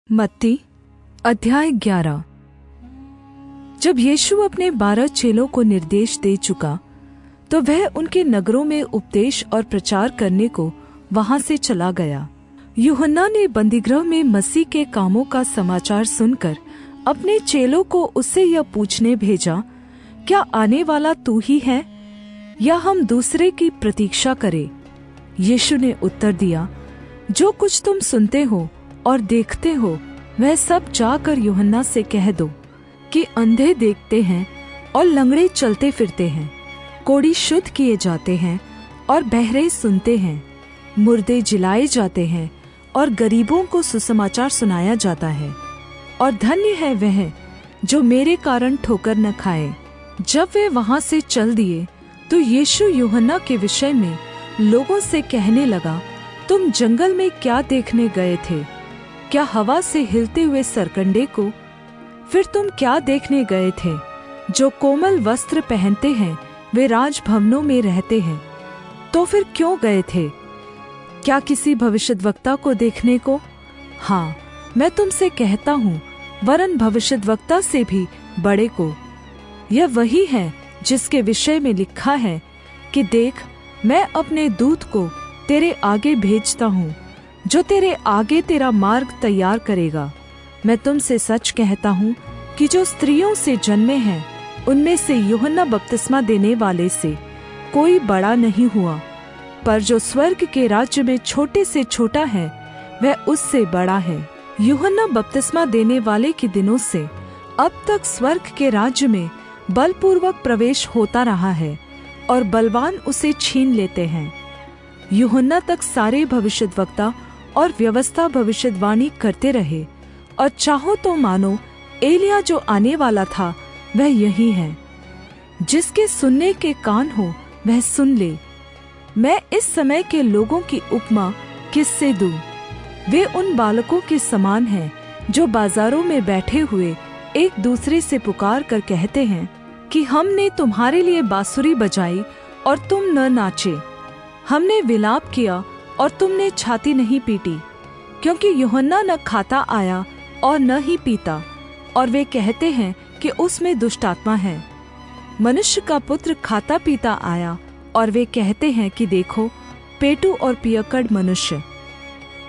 मत्ती अध्याय 11। जब यीशु अपने 12 चेलों को निर्देश दे चुका तो वह उनके नगरों में उपदेश और प्रचार करने को वहां से चला गया। यूहन्ना ने बंदीगृह में मसीह के कामों का समाचार सुनकर अपने चेलों को उससे यह पूछने भेजा, क्या आने वाला तू ही है या हम दूसरे की प्रतीक्षा करें? यीशु ने उत्तर दिया, जो कुछ तुम सुनते हो और देखते हो वह सब जाकर यूहन्ना से कह दो कि अंधे देखते हैं और लंगड़े चलते फिरते हैं, कोढ़ी शुद्ध किए जाते हैं और बहरे सुनते हैं, मुर्दे जिलाए जाते हैं और गरीबों को सुसमाचार सुनाया जाता है। और धन्य है वह जो मेरे कारण ठोकर न खाए। जब वे वहां से चल दिए तो यीशु यूहन्ना के विषय में लोगों से कहने लगा, तुम जंगल में क्या देखने गए थे? क्या हवा से हिलते हुए सरकंडे को? फिर तुम क्या देखने गए थे? जो कोमल वस्त्र पहनते हैं वे राजभवनों में रहते हैं। तो फिर क्यों गए थे? क्या किसी भविष्यद्वक्ता को देखने को? हाँ, मैं तुमसे कहता हूँ, वरन भविष्यद्वक्ता से भी बड़े को। यह वही है जिसके विषय में लिखा है कि देख, मैं अपने दूत को तेरे आगे भेजता हूँ, जो तेरे आगे तेरा मार्ग तैयार करेगा। मैं तुमसे सच कहता हूँ कि जो स्त्रियों से जन्मे हैं उनमें से यूहन्ना बपतिस्मा देने वाले से कोई बड़ा नहीं हुआ, पर जो स्वर्ग के राज्य में छोटे से छोटा है वह उससे बड़ा है। यूहन्ना बपतिस्मा देने वाले के दिनों से अब तक स्वर्ग के राज्य में बलपूर्वक प्रवेश होता रहा है और बलवान उसे छीन लेते हैं। यूहन्ना तक सारे भविष्यद्वक्ता और व्यवस्था भविष्यवाणी करते रहे, और चाहो तो मानो एलिया जो आने वाला था वह यही है। जिसके सुनने के कान हो वह सुन ले। मैं इस समय के लोगों की उपमा किससे दूं? वे उन बालकों के समान हैं जो बाजारों में बैठे हुए एक दूसरे से पुकार कर कहते हैं कि हमने तुम्हारे लिए बांसुरी बजाई और तुम न नाचे, हमने विलाप किया और तुमने छाती नहीं पीटी। क्योंकि यूहन्ना न खाता आया और न ही पीता, और वे कहते हैं कि उसमें दुष्टात्मा है। मनुष्य का पुत्र खाता पीता आया, और वे कहते हैं कि देखो, पेटू और पियक्कड़ मनुष्य,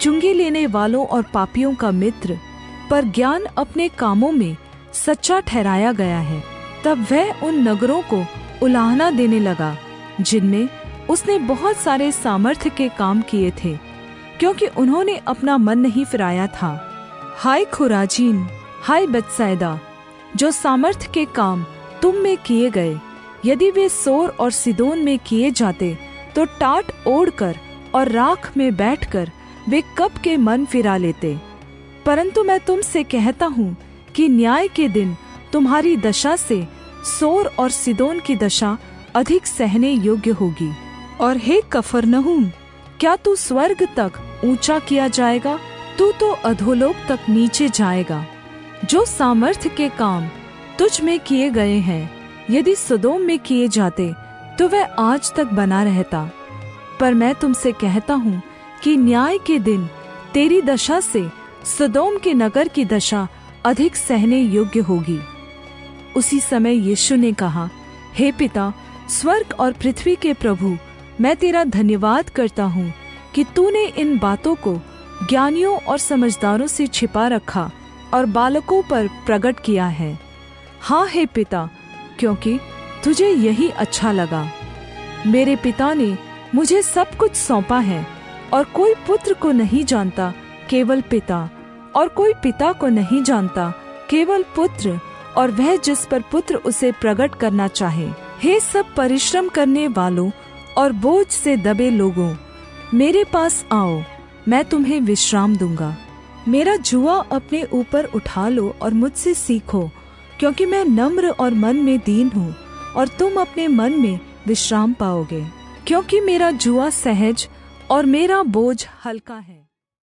चुंगी लेने वालों और पापियों का मित्र। पर ज्ञान अपने कामों में सच्चा ठहराया गया है। तब वह उन नगरों को उलाहना देने लगा जिनमें उसने बहुत सारे सामर्थ्य के काम किए थे, क्योंकि उन्होंने अपना मन नहीं फिराया था। हाय खुराजीन, हाय बेतसैदा, जो सामर्थ्य के काम तुम में किए गए, यदि वे सोर और सिदोन में किए जाते तो टाट ओढ़कर और राख में बैठकर वे कब के मन फिरा लेते। परंतु मैं तुमसे कहता हूँ कि न्याय के दिन तुम्हारी दशा से सोर और सिदोन की दशा अधिक सहने योग्य होगी। और हे कफरनहूम, क्या तू स्वर्ग तक ऊंचा किया जाएगा? तू तो अधोलोक तक नीचे जाएगा। जो सामर्थ्य के काम तुझ में किए गए हैं, यदि सदोम में किए जाते तो वह आज तक बना रहता। पर मैं तुमसे कहता हूँ कि न्याय के दिन तेरी दशा से सदोम के नगर की दशा अधिक सहने योग्य होगी। उसी समय यीशु ने कहा, हे पिता, स्वर्ग और पृथ्वी के प्रभु, मैं तेरा धन्यवाद करता हूँ कि तूने इन बातों को ज्ञानियों और समझदारों से छिपा रखा और बालकों पर प्रकट किया है। हाँ हे पिता, क्योंकि तुझे यही अच्छा लगा। मेरे पिता ने मुझे सब कुछ सौंपा है, और कोई पुत्र को नहीं जानता केवल पिता, और कोई पिता को नहीं जानता केवल पुत्र, और वह जिस पर पुत्र उसे प्रकट करना चाहे। हे सब परिश्रम करने वालों और बोझ से दबे लोगों, मेरे पास आओ, मैं तुम्हें विश्राम दूंगा। मेरा जुआ अपने ऊपर उठा लो और मुझसे सीखो, क्योंकि मैं नम्र और मन में दीन हूँ, और तुम अपने मन में विश्राम पाओगे। क्योंकि मेरा जुआ सहज और मेरा बोझ हल्का है।